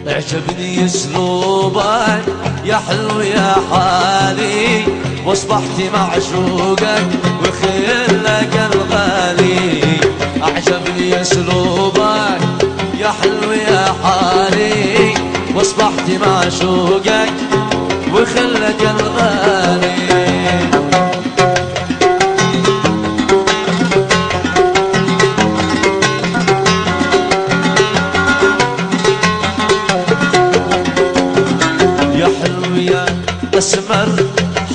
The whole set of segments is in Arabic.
اعجبني اسلوبك يا حلو يا حالي، واصبحت معشوقك وخيلك الغالي. اعجبني اسلوبك يا حلو يا حالي، واصبحت معشوقك وخيلك الغالي. اسمر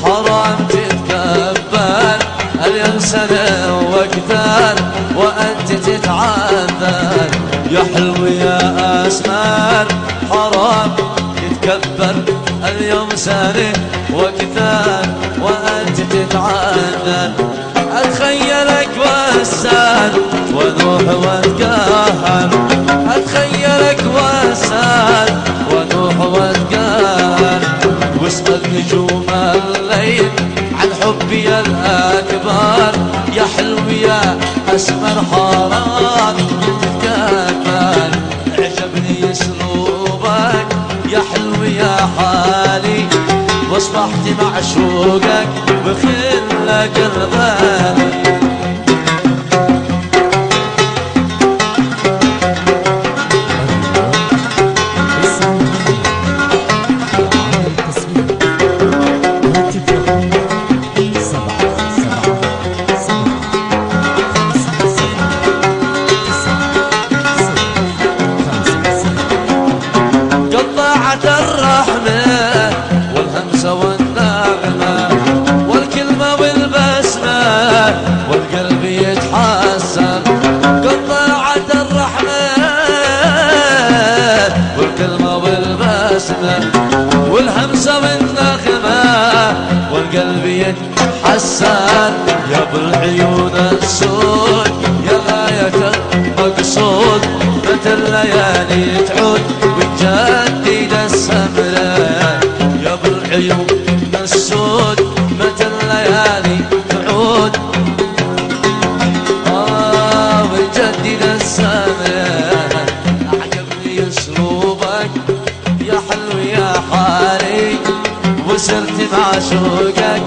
حرام تتكبر، اليوم سنة واكثر وانت تتعذر. يا حلو يا اسمر حرام تتكبر، اليوم سنة واكثر وانت تتعذر. اتخيلك واسال ونوح واتقهر، اتخيلك واسال ونوح واتقهر. واسأل نجوم الليل عن حبي الأكبر. يا حلو يا أسمر حرام تتكبر، عجبني اسلوبك يا حلو يا حالي، واصبحت معشوقك بخلك الغالي. الرحمة والهمسة والنغمة والكلمة والبسمة والقلب يتحسن. قطعت الرحمة والكلمة والبسمة والهمسة والنغمة والقلب يتحسن. يا بالعيون السود يا غاية المقصود، متى الليالي تعود وتجدد السمرة. يا بالعيون السود متى الليالي تعود وتجدد السمرة. أعجبني أسلوبك يا حلو يا حالي، وصرت معشوقك